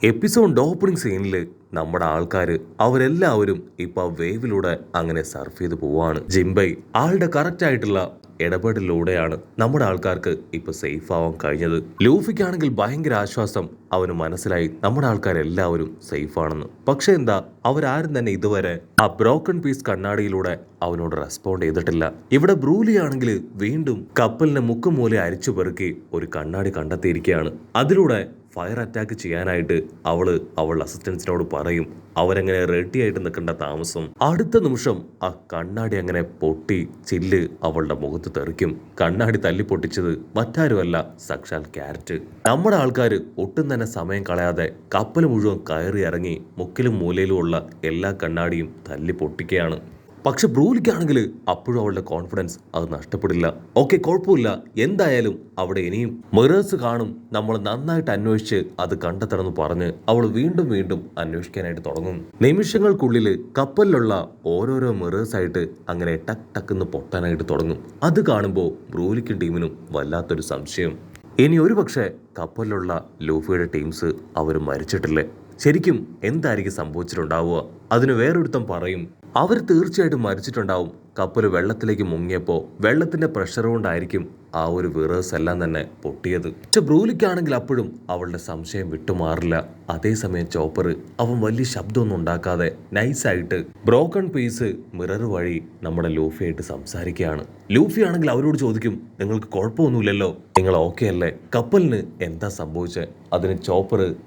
Episode opening സീനിൽ നമ്മുടെ ആൾക്കാർ അവരെല്ലാവരും ഇപ്പൊ വേവിലൂടെ അങ്ങനെ സർഫ് ചെയ്ത് പോവാണ്. ജിംബൈ ആളുടെ കറക്റ്റ് ആയിട്ടുള്ള ഇടപെടലിലൂടെയാണ് നമ്മുടെ ആൾക്കാർക്ക് ഇപ്പൊ സേഫ് ആവാൻ കഴിഞ്ഞത്. ലൂഫിക്കാണെങ്കിൽ ഭയങ്കര ആശ്വാസം. അവന് മനസ്സിലായി നമ്മുടെ ആൾക്കാരെല്ലാവരും സേഫ് ആണെന്ന്. പക്ഷെ എന്താ, അവരാരും തന്നെ ഇതുവരെ ആ ബ്രോക്കൺ പീസ് കണ്ണാടിയിലൂടെ അവനോട് റെസ്പോണ്ട് ചെയ്തിട്ടില്ല. ഇവിടെ ബ്രൂലി ആണെങ്കിൽ വീണ്ടും കപ്പലിനെ മുക്കുമൂല അരിച്ചു പെറുക്കി ഒരു കണ്ണാടി കണ്ടെത്തിയിരിക്കുകയാണ്. അതിലൂടെ ഫയർ അറ്റാക്ക് ചെയ്യാനായിട്ട് അവളുടെ അസിസ്റ്റൻസിനോട് പറയും. അവരങ്ങനെ റെഡി ആയിട്ട് നിൽക്കേണ്ട താമസം. അടുത്ത നിമിഷം ആ കണ്ണാടി അങ്ങനെ പൊട്ടി ചില്ല് അവളുടെ മുഖത്ത് തെറിക്കും. കണ്ണാടി തല്ലി പൊട്ടിച്ചത് മറ്റാരുമല്ല, സാക്ഷാൽ ക്യാരറ്റ്. നമ്മുടെ ആൾക്കാർ ഒട്ടും തന്നെ സമയം കളയാതെ കപ്പൽ മുഴുവൻ കയറി ഇറങ്ങി മുക്കിലും മൂലയിലും ഉള്ള എല്ലാ കണ്ണാടിയും തല്ലി പൊട്ടിക്കുകയാണ്. പക്ഷെ ബ്രൂലിക്കാണെങ്കിൽ അപ്പോഴും അവളുടെ കോൺഫിഡൻസ് അത് നഷ്ടപ്പെടില്ല. ഓക്കെ, കുഴപ്പമില്ല, എന്തായാലും അവിടെ ഇനിയും മിറേഴ്സ് കാണും, നമ്മൾ നന്നായിട്ട് അന്വേഷിച്ച് അത് കണ്ടെത്തണമെന്ന് പറഞ്ഞ് അവൾ വീണ്ടും വീണ്ടും അന്വേഷിക്കാനായിട്ട് തുടങ്ങും. നിമിഷങ്ങൾക്കുള്ളിൽ കപ്പലിലുള്ള ഓരോരോ മിറേഴ്സ് ആയിട്ട് അങ്ങനെ ടക്ക് ടക്കെന്ന് പൊട്ടാനായിട്ട് തുടങ്ങും. അത് കാണുമ്പോൾ ബ്രൂലിക്കും ടീമിനും വല്ലാത്തൊരു സംശയം. ഇനി ഒരു പക്ഷേ കപ്പലിലുള്ള ലൂഫിയുടെ ടീംസ് അവർ മരിച്ചിട്ടില്ലേ? ശരിക്കും എന്തായിരിക്കും സംഭവിച്ചിട്ടുണ്ടാവുക? അതിന് വേറൊരുത്തം പറയും, അവർ തീർച്ചയായിട്ടും മരിച്ചിട്ടുണ്ടാവും. കപ്പൽ വെള്ളത്തിലേക്ക് മുങ്ങിയപ്പോൾ വെള്ളത്തിന്റെ പ്രഷർ കൊണ്ടായിരിക്കും ആ ഒരു വിറേഴ്സ് എല്ലാം തന്നെ പൊട്ടിയത്. പക്ഷെ ബ്രൂലിക്കാണെങ്കിൽ അപ്പോഴും അവളുടെ സംശയം വിട്ടുമാറില്ല. അതേസമയം ചോപ്പർ അവൻ വലിയ ശബ്ദമൊന്നും ഉണ്ടാക്കാതെ നൈസായിട്ട് ബ്രോക്കൺ പീസ് മിറർ വഴി നമ്മുടെ ലൂഫിയായിട്ട് സംസാരിക്കുകയാണ്. ലൂഫി ആണെങ്കിൽ അവരോട് ചോദിക്കും, നിങ്ങൾക്ക് കുഴപ്പമൊന്നുമില്ലല്ലോ, നിങ്ങൾ ഓക്കെ അല്ലേ? കപ്പലിന് എന്താ സംഭവിച്ചത്? അതിന് ചോപ്പർ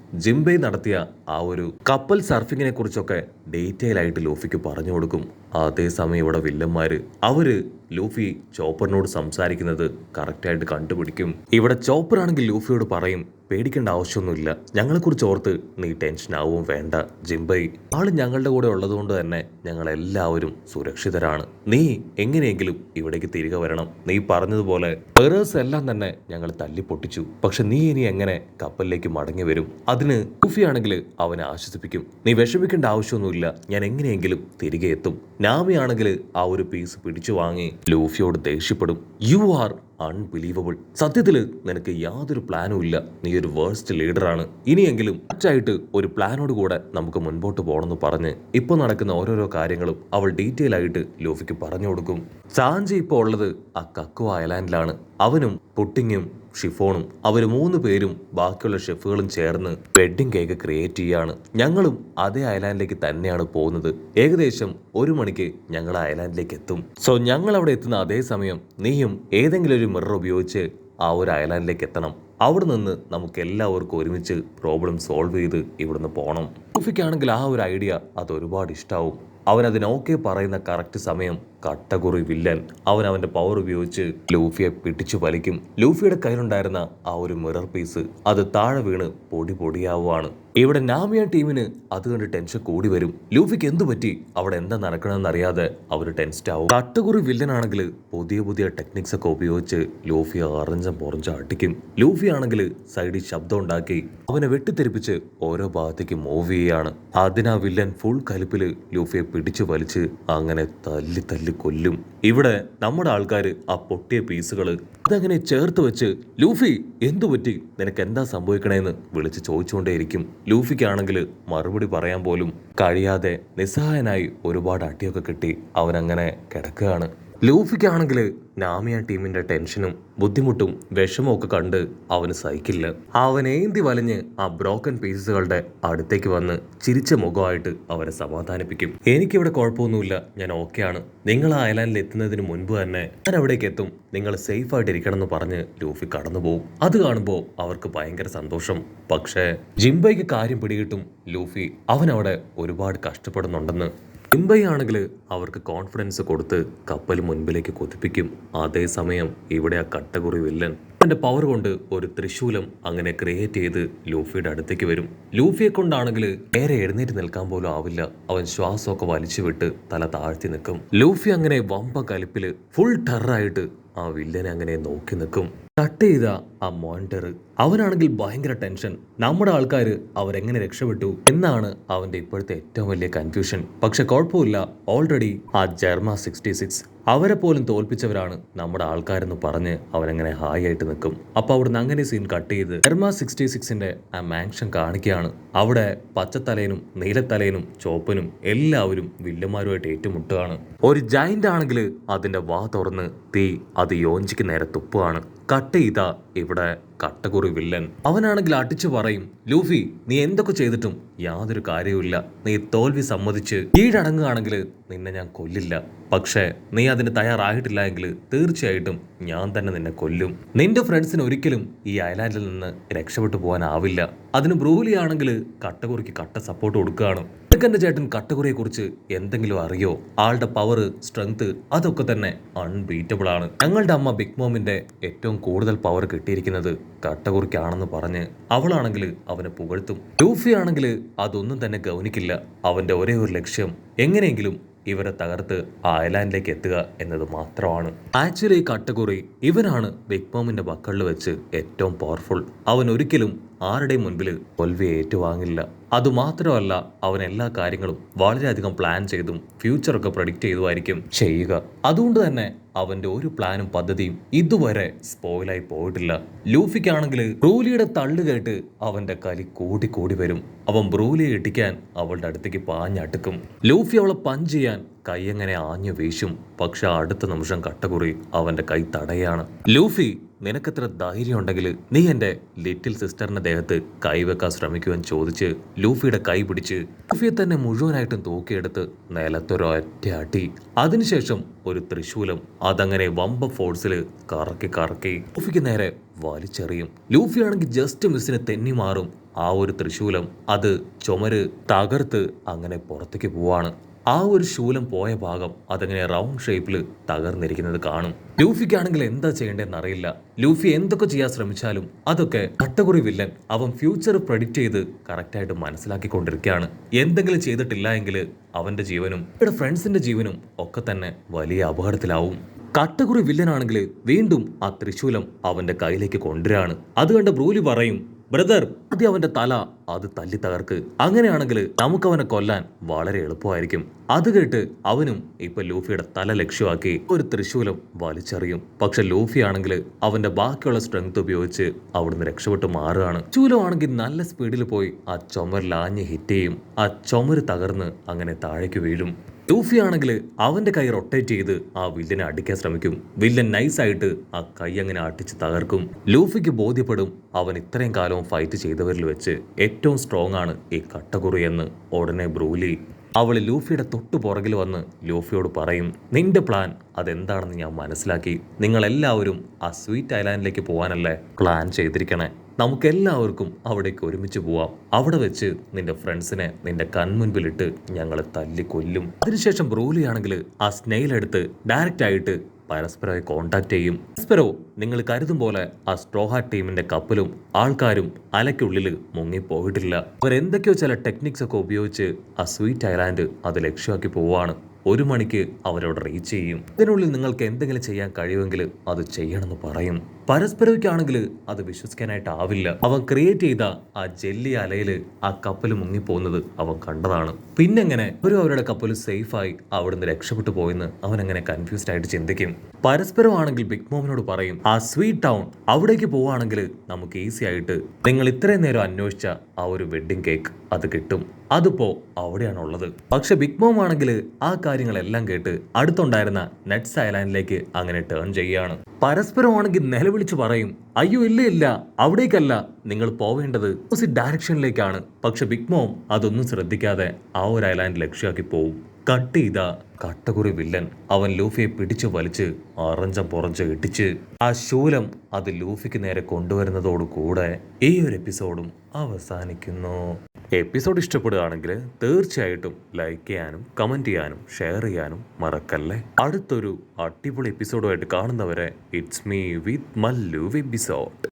ജിംബൈ നടത്തിയ ആ ഒരു കപ്പൽ സർഫിങ്ങിനെ കുറിച്ചൊക്കെ ഡീറ്റെയിൽ ആയിട്ട് ലൂഫിക്ക് പറഞ്ഞു കൊടുക്കും. അതേസമയം ഇവിടെ വില്ലന്മാര് അവര് ലൂഫി ചോപ്പറിനോട് സംസാരിക്കുന്നത് കറക്റ്റായിട്ട് കണ്ടുപിടിക്കും. ഇവിടെ ചോപ്പർ ആണെങ്കിൽ ലൂഫിയോട് പറയും, പേടിക്കേണ്ട ആവശ്യമൊന്നുമില്ല, ഞങ്ങളെക്കുറിച്ച് ഓർത്ത് നീ ടെൻഷൻ ആവും വേണ്ട ജിംബൈ. ആള് ഞങ്ങളുടെ കൂടെ ഉള്ളതുകൊണ്ട് തന്നെ ഞങ്ങൾ എല്ലാവരും സുരക്ഷിതരാണ്. നീ എങ്ങനെയെങ്കിലും ഇവിടേക്ക് തിരികെ വരണം. നീ പറഞ്ഞതുപോലെ മിറേഴ്സ് എല്ലാം തന്നെ ഞങ്ങൾ തല്ലി പൊട്ടിച്ചു. പക്ഷെ നീ ഇനി എങ്ങനെ കപ്പലിലേക്ക് മടങ്ങി വരും? അതിന് ലൂഫി ആണെങ്കിൽ അവനെ ആശ്വസിപ്പിക്കും, നീ വിഷമിക്കേണ്ട ആവശ്യമൊന്നുമില്ല, ഞാൻ എങ്ങനെയെങ്കിലും തിരികെ എത്തും. നാമി ആണെങ്കിൽ ആ ഒരു പീസ് പിടിച്ചു വാങ്ങി ലൂഫിയോട് ദേഷ്യപ്പെടും. You are unbelievable. സത്യത്തില് നിനക്ക് യാതൊരു പ്ലാനും ഇല്ല, നീ ഒരു വേഴ്സ്റ്റ് ലീഡറാണ്. ഇനിയെങ്കിലും മറ്റായിട്ട് ഒരു പ്ലാനോട് കൂടെ നമുക്ക് മുൻപോട്ട് പോകണമെന്ന് പറഞ്ഞ് ഇപ്പൊ നടക്കുന്ന ഓരോരോ കാര്യങ്ങളും അവൾ ഡീറ്റെയിൽ ആയിട്ട് ലൂഫിക്ക് പറഞ്ഞു കൊടുക്കും. സാഞ്ചി ഇപ്പോൾ ഉള്ളത് ആ കക്കുവ ഐലാൻഡിലാണ്. അവനും പുട്ടിങ്ങും ഷിഫോണും അവർ 3 പേരും ബാക്കിയുള്ള ഷെഫുകളും ചേർന്ന് വെഡ്ഡിംഗ് കേക്ക് ക്രിയേറ്റ് ചെയ്യാണ്. ഞങ്ങളും അതേ ഐലാൻഡിലേക്ക് തന്നെയാണ് പോകുന്നത്. ഏകദേശം 1 മണിക്ക് ഞങ്ങൾ ഐലാൻഡിലേക്ക് എത്തും. സോ ഞങ്ങൾ അവിടെ എത്തുന്ന അതേ സമയം നീയും ഏതെങ്കിലും ഒരു മിറർ ഉപയോഗിച്ച് ആ ഒരു ഐലാൻഡിലേക്ക് എത്തണം. അവിടെ നിന്ന് നമുക്ക് എല്ലാവർക്കും ഒരുമിച്ച് പ്രോബ്ലം സോൾവ് ചെയ്ത് ഇവിടുന്ന് പോകണം. ലൂഫിക്കാണെങ്കിൽ ആ ഒരു ഐഡിയ അത് ഒരുപാട് ഇഷ്ടാവും. അവൻ അതിന് ഓക്കെ പറയുന്ന കറക്റ്റ് സമയം കട്ടകുറി വില്ലൻ അവന്റെ പവർ ഉപയോഗിച്ച് ലൂഫിയെ പിടിച്ചു വലിക്കും. ലൂഫിയുടെ കയ്യിലുണ്ടായിരുന്ന ആ ഒരു മിറർ പീസ് അത് താഴെ വീണ് പൊടി പൊടിയാവുകയാണ്. ഇവിടെ നാമിയ ടീമിന് അത് കണ്ട് ടെൻഷൻ കൂടി വരും. ലൂഫിക്ക് എന്തു പറ്റി, അവിടെ എന്താ നടക്കണമെന്ന് അറിയാതെ അവർ ടെൻസ്ഡ് ആവും. കട്ടകുറി വില്ലനാണെങ്കിൽ പുതിയ പുതിയ ടെക്നിക്സ് ഒക്കെ ഉപയോഗിച്ച് ലൂഫിയെ അറിഞ്ഞ അടിക്കും. ലൂഫി ആണെങ്കിൽ സൈഡിൽ ശബ്ദം ഉണ്ടാക്കി അവനെ വെട്ടിത്തെറിപ്പിച്ച് ഓരോ ഭാഗത്തേക്ക് മൂവ് ചെയ്യുകയാണ്. അതിനാ വില്ലൻ ഫുൾ കലിപ്പില് ലൂഫിയെ പിടിച്ചു വലിച്ച് അങ്ങനെ തല്ലി തല്ലി കൊല്ലും. ഇവിടെ നമ്മുടെ ആൾക്കാർ ആ പൊട്ടിയ പീസുകള് അതങ്ങനെ ചേർത്ത് വെച്ച് ലൂഫി എന്തു പറ്റി, നിനക്ക് എന്താ സംഭവിക്കണേന്ന് വിളിച്ച് ചോദിച്ചുകൊണ്ടേയിരിക്കും. ലൂഫിക്കാണെങ്കിൽ മറുപടി പറയാൻ പോലും കഴിയാതെ നിസ്സഹായനായി ഒരുപാട് അടിയൊക്കെ കിട്ടി അവനങ്ങനെ കിടക്കുകയാണ്. ലൂഫിക്കാണെങ്കിൽ നാമിയ ടീമിന്റെ ടെൻഷനും ബുദ്ധിമുട്ടും വിഷമവും ഒക്കെ കണ്ട് അവന് സഹിക്കില്ല. അവൻ ഏന്തി വലിഞ്ഞ് ആ ബ്രോക്കൺ പീസുകളുടെ അടുത്തേക്ക് വന്ന് ചിരിച്ച മുഖമായിട്ട് അവരെ സമാധാനിപ്പിക്കും. എനിക്കിവിടെ കുഴപ്പമൊന്നുമില്ല, ഞാൻ ഓക്കെയാണ്. നിങ്ങൾ ആ ഐലാൻഡിൽ എത്തുന്നതിന് മുൻപ് തന്നെ ഞാൻ അവിടേക്ക് എത്തും, നിങ്ങൾ സേഫ് ആയിട്ട് ഇരിക്കണം എന്ന് പറഞ്ഞ് ലൂഫി കടന്നു പോകും. അത് കാണുമ്പോൾ അവർക്ക് ഭയങ്കര സന്തോഷം. പക്ഷേ ജിംബൈക്ക് കാര്യം പിടികിട്ടും, ലൂഫി അവൻ അവിടെ ഒരുപാട് കഷ്ടപ്പെടുന്നുണ്ടെന്ന്. ജിംബൈ ആണെങ്കിൽ അവർക്ക് കോൺഫിഡൻസ് കൊടുത്ത് കപ്പൽ മുൻപിലേക്ക് കുതിപ്പിക്കും. അതേസമയം ഇവിടെ ആ കട്ടകുറി വില്ലൻ അവന്റെ പവർ കൊണ്ട് ഒരു ത്രിശൂലം അങ്ങനെ ക്രിയേറ്റ് ചെയ്ത് ലൂഫിയുടെ അടുത്തേക്ക് വരും. ലൂഫിയെ കൊണ്ടാണെങ്കിൽ നേരെ എഴുന്നേറ്റ് നിൽക്കാൻ പോലും ആവില്ല. അവൻ ശ്വാസമൊക്കെ വലിച്ചു വിട്ട് തല താഴ്ത്തി നിൽക്കും. ലൂഫി അങ്ങനെ വമ്പ കലിപ്പില് ഫുൾ ടെററായിട്ട് ആ വില്ലനെ അങ്ങനെ നോക്കി നിൽക്കും. കട്ട് ചെയ്ത ആ മോണിറ്റർ അവനാണെങ്കിൽ ഭയങ്കര ടെൻഷൻ. നമ്മുടെ ആൾക്കാർ അവരെങ്ങനെ രക്ഷപ്പെട്ടു എന്നാണ് അവന്റെ ഇപ്പോഴത്തെ ഏറ്റവും വലിയ കൺഫ്യൂഷൻ. പക്ഷെ കുഴപ്പമില്ല, ഓൾറെഡി ആ ജർമ 66 അവരെ പോലും തോൽപ്പിച്ചവരാണ് നമ്മുടെ ആൾക്കാരെന്ന് പറഞ്ഞ് അവനങ്ങനെ ഹായ് ആയിട്ട് നിൽക്കും. അപ്പോൾ അവിടുന്ന് അങ്ങനെ സീൻ കട്ട് ചെയ്ത് എർമ 66ന്റെ ആ മാൻഷൻ കാണിക്കുകയാണ്. അവിടെ പച്ചത്തലേനും നീലത്തലേനും ചോപ്പനും എല്ലാവരും വില്ലന്മാരുമായിട്ട് ഏറ്റുമുട്ടുകയാണ്. ഒരു ജൈന്റ് ആണെങ്കിൽ അതിന്റെ വാ തുറന്ന് തീ അത് യോഞ്ചിക്ക് നേരെ തുപ്പുകയാണ്. കട്ട് ചെയ്ത ഇവിടെ കട്ടകുറി വില്ലൻ അവനാണെങ്കിൽ അടിച്ചു പറയും, ലൂഫി നീ എന്തൊക്കെ ചെയ്തിട്ടും യാതൊരു കാര്യവുമില്ല. നീ തോൽവി സമ്മതിച്ച് കീഴടങ്ങുകയാണെങ്കിൽ നിന്നെ ഞാൻ കൊല്ലില്ല. പക്ഷേ നീ അതിന് തയ്യാറായിട്ടില്ല എങ്കിൽ തീർച്ചയായിട്ടും ഞാൻ തന്നെ നിന്നെ കൊല്ലും. നിന്റെ ഫ്രണ്ട്സിന് ഒരിക്കലും ഈ ഐലാൻഡിൽ നിന്ന് രക്ഷപ്പെട്ടു പോകാനാവില്ല. അതിന് ബ്രൂലി ആണെങ്കിൽ കട്ടകുറിക്ക് കട്ട സപ്പോർട്ട് കൊടുക്കുകയാണ്. എന്റെ ചേട്ടൻ കട്ടകുറിയെ കുറിച്ച് എന്തെങ്കിലും അറിയോ? ആളുടെ പവർ, സ്ട്രെങ്ത് അതൊക്കെ തന്നെ അൺബീറ്റബിൾ ആണ്. ഞങ്ങളുടെ അമ്മ ബിഗ് മോമിന്റെ ഏറ്റവും കൂടുതൽ പവർ കിട്ടിയിരിക്കുന്നത് കട്ടകുറിക്കാണെന്ന് പറഞ്ഞ് അവളാണെങ്കിൽ അവനെ പുകഴ്ത്തും. ലൂഫി ആണെങ്കിൽ അതൊന്നും തന്നെ ഗൗനിക്കില്ല. അവന്റെ ഒരേ ഒരു ലക്ഷ്യം എങ്ങനെയെങ്കിലും ഇവരെ തകർത്ത് ആ ഐലാൻഡിലേക്ക് എത്തുക എന്നത് മാത്രമാണ്. ആക്ച്വലി കട്ടകുറി ഇവനാണ് ബിഗ് മോമിന്റെ മക്കളിൽ വെച്ച് ഏറ്റവും പവർഫുൾ. അവൻ ഒരിക്കലും ആരുടെയും മുൻപിൽ തോൽവി ഏറ്റുവാങ്ങില്ല. അതുമാത്രമല്ല, അവൻ എല്ലാ കാര്യങ്ങളും വളരെയധികം പ്ലാൻ ചെയ്തും ഫ്യൂച്ചറൊക്കെ പ്രഡിക്റ്റ് ചെയ്തുമായിരിക്കും ചെയ്യുക. അതുകൊണ്ട് തന്നെ അവന്റെ ഒരു പ്ലാനും പദ്ധതിയും ഇതുവരെ സ്പോയിലായി പോയിട്ടില്ല. ലൂഫിക്കാണെങ്കിൽ ബ്രൂലിയുടെ തള്ളു കേട്ട് അവന്റെ കലി കൂടി കൂടി വരും. അവൻ ബ്രൂലിയെ ഇടിക്കാൻ അവളുടെ അടുത്തേക്ക് പാഞ്ഞടുക്കും. ലൂഫി അവളെ പഞ്ച് ചെയ്യാൻ കൈ എങ്ങനെ ആഞ്ഞു വീശും. പക്ഷെ അടുത്ത നിമിഷം കട്ടകുറി അവന്റെ കൈ തടയാണ്. ലൂഫി, നിനക്കെത്ര ധൈര്യം ഉണ്ടെങ്കിൽ നീ എൻ്റെ ലിറ്റിൽ സിസ്റ്ററിന്റെ ദേഹത്ത് കൈവെക്കാൻ ശ്രമിക്കുവാൻ ചോദിച്ച് ലൂഫിയുടെ കൈ പിടിച്ച് ലൂഫിയെ തന്നെ മുഴുവനായിട്ടും തൂക്കിയെടുത്ത് നിലത്തൊരൊറ്റ അടി. അതിനുശേഷം ഒരു ത്രിശൂലം അതങ്ങനെ വമ്പ ഫോഴ്സിൽ കറക്കി കറക്കി ലൂഫിക്ക് നേരെ വലിച്ചെറിയും. ലൂഫി ആണെങ്കിൽ ജസ്റ്റ് മിസ്സിന് തെന്നി മാറും. ആ ഒരു ത്രിശൂലം അത് ചുമര് തകർത്ത് അങ്ങനെ പുറത്തേക്ക് പോവാണ്. ആ ഒരു ശൂലം പോയ ഭാഗം അതങ്ങനെ റൗണ്ട് ഷേപ്പിൽ തകർന്നിരിക്കുന്നത് കാണും. ലൂഫിക്കാണെങ്കിൽ എന്താ ചെയ്യേണ്ടതെന്ന് അറിയില്ല. ലൂഫി എന്തൊക്കെ ചെയ്യാൻ ശ്രമിച്ചാലും അതൊക്കെ കട്ടകുറി വില്ലൻ അവൻ ഫ്യൂച്ചർ പ്രഡിക്റ്റ് ചെയ്ത് കറക്റ്റായിട്ട് മനസ്സിലാക്കിക്കൊണ്ടിരിക്കുകയാണ്. എന്തെങ്കിലും ചെയ്തിട്ടില്ല എങ്കിൽ അവന്റെ ജീവനും ഇവിടെ ഫ്രണ്ട്സിന്റെ ജീവനും ഒക്കെ തന്നെ വലിയ അപകടത്തിലാവും. കട്ടകുറി വില്ലനാണെങ്കിൽ വീണ്ടും ആ ത്രിശൂലം അവന്റെ കയ്യിലേക്ക് കൊണ്ടുവരാണ്. അത് കണ്ട് ബ്രൂലി പറയും, ബ്രദർ ആദ്യം അവന്റെ തല അത് തല്ലി തകർക്ക്. അങ്ങനെയാണെങ്കിൽ നമുക്ക് അവനെ കൊല്ലാൻ വളരെ എളുപ്പമായിരിക്കും. അത് കേട്ട് അവനും ഇപ്പൊ ലൂഫിയുടെ തല ലക്ഷ്യമാക്കി ഒരു ത്രിശൂലം വലിച്ചെറിയും. പക്ഷെ ലൂഫി ആണെങ്കിൽ അവന്റെ ബാക്കിയുള്ള സ്ട്രെങ്ത് ഉപയോഗിച്ച് അവിടുന്ന് രക്ഷപ്പെട്ട് മാറുകയാണ്. ത്രിശൂലമാണെങ്കിൽ നല്ല സ്പീഡിൽ പോയി ആ ചുമരിൽ ആഞ്ഞ് ഹിറ്റ് ചെയ്യും. ആ ചുമര് തകർന്ന് അങ്ങനെ താഴേക്ക് വീഴും. ലൂഫി ആണെങ്കിൽ അവന്റെ കൈ റൊട്ടേറ്റ് ചെയ്ത് ആ വില്ലനെ അടിക്കാൻ ശ്രമിക്കും. വില്ലൻ നൈസായിട്ട് ആ കൈ അങ്ങനെ അടിച്ച് തകർക്കും. ലൂഫിക്ക് ബോധ്യപ്പെടും അവൻ ഇത്രയും കാലവും ഫൈറ്റ് ചെയ്തവരിൽ വെച്ച് ഏറ്റവും സ്ട്രോങ് ആണ് ഈ കട്ടകുറി എന്ന്. ഉടനെ ബ്രൂലി അവൾ ലൂഫിയുടെ തൊട്ടു പുറകിൽ വന്ന് ലൂഫിയോട് പറയും, നിന്റെ പ്ലാൻ അതെന്താണെന്ന് ഞാൻ മനസ്സിലാക്കി. നിങ്ങളെല്ലാവരും ആ സ്വീറ്റ് ഐലാൻഡിലേക്ക് പോകാനല്ലേ പ്ലാൻ ചെയ്തിരിക്കണേ. നമുക്കെല്ലാവർക്കും അവിടേക്ക് ഒരുമിച്ച് പോവാം. അവിടെ വെച്ച് നിന്റെ ഫ്രണ്ട്സിനെ നിന്റെ കൺമുൻപിലിട്ട് ഞങ്ങൾ തല്ലി കൊല്ലും. അതിനുശേഷം ബ്രൂലി ആണെങ്കിൽ ആ സ്നെയിലെടുത്ത് ഡയറക്റ്റ് ആയിട്ട് പരസ്പരമായി കോണ്ടാക്ട് ചെയ്യും. പരസ്പരോ നിങ്ങൾ കരുതും പോലെ ആ സ്ട്രോഹാർട്ട് ടീമിന്റെ കപ്പലും ആൾക്കാരും അലയ്ക്കുള്ളിൽ മുങ്ങിപ്പോയിട്ടില്ല. അവരെന്തൊക്കെയോ ചില ടെക്നിക്സ് ഒക്കെ ഉപയോഗിച്ച് ആ സ്വീറ്റ് ഐലാൻഡ് അത് ലക്ഷ്യമാക്കി പോവാണ്. 1 മണിക്ക് അവരോട് റീച്ച് ചെയ്യും. ഇതിനുള്ളിൽ നിങ്ങൾക്ക് എന്തെങ്കിലും ചെയ്യാൻ കഴിയുമെങ്കിൽ അത് ചെയ്യണമെന്ന് പറയും. പരസ്പരയ്ക്കാണെങ്കിൽ അത് വിശ്വസിക്കാനായിട്ടാവില്ല. അവൻ ക്രിയേറ്റ് ചെയ്ത ആ ജെല്ലി അലയിൽ ആ കപ്പൽ മുങ്ങിപ്പോകുന്നത് അവൻ കണ്ടതാണ്. പിന്നെങ്ങനെ അവരുടെ കപ്പൽ സേഫായി അവിടുന്ന് രക്ഷപ്പെട്ടു പോയെന്ന് അവൻ അങ്ങനെ കൺഫ്യൂസ്ഡ് ആയിട്ട് ചിന്തിക്കും. പരസ്പരമാണെങ്കിൽ ബിഗ് മോമിനോട് പറയും, ആ സ്വീറ്റ് ടൗൺ അവിടേക്ക് പോവുകയാണെങ്കിൽ നമുക്ക് ഈസി ആയിട്ട് നിങ്ങൾ ഇത്രയും നേരം അന്വേഷിച്ച ആ ഒരു വെഡ്ഡിങ് കേക്ക് അത് കിട്ടും. അതിപ്പോ അവിടെയാണുള്ളത്. പക്ഷെ ബിഗ് മോം ആണെങ്കിൽ ആ കാര്യങ്ങളെല്ലാം കേട്ട് അടുത്തുണ്ടായിരുന്ന നെറ്റ്സ് ഐലാൻഡിലേക്ക് അങ്ങനെ ടേൺ ചെയ്യുകയാണ്. പരസ്പരമാണെങ്കിൽ നിലവിളിച്ച് പറയും, അയ്യോ ഇല്ല അവിടേക്കല്ല, നിങ്ങൾ പോവേണ്ടത് ഓപ്പോസിറ്റ് ഡയറക്ഷനിലേക്കാണ്. പക്ഷെ ബിഗ് മോം അതൊന്നും ശ്രദ്ധിക്കാതെ ആ ഒരു ഐലാൻഡ് ലക്ഷ്യമാക്കി പോവും. കട്ട് ചെയ്ത കട്ടകുറി വില്ലൻ അവൻ ലൂഫിയെ പിടിച്ചു വലിച്ച് അറഞ്ചം പുറഞ്ച് ഇടിച്ച് ആ ശൂലം അത് ലൂഫിക്ക് നേരെ കൊണ്ടുവരുന്നതോടുകൂടെ ഈ ഒരു എപ്പിസോഡും അവസാനിക്കുന്നു. എപ്പിസോഡ് ഇഷ്ടപ്പെടുകയാണെങ്കിൽ തീർച്ചയായിട്ടും ലൈക്ക് ചെയ്യാനും കമന്റ് ചെയ്യാനും ഷെയർ ചെയ്യാനും മറക്കല്ലേ. അടുത്തൊരു അടിപൊളി എപ്പിസോഡുമായിട്ട് കാണുന്നവരെ it's me with Mallu episode.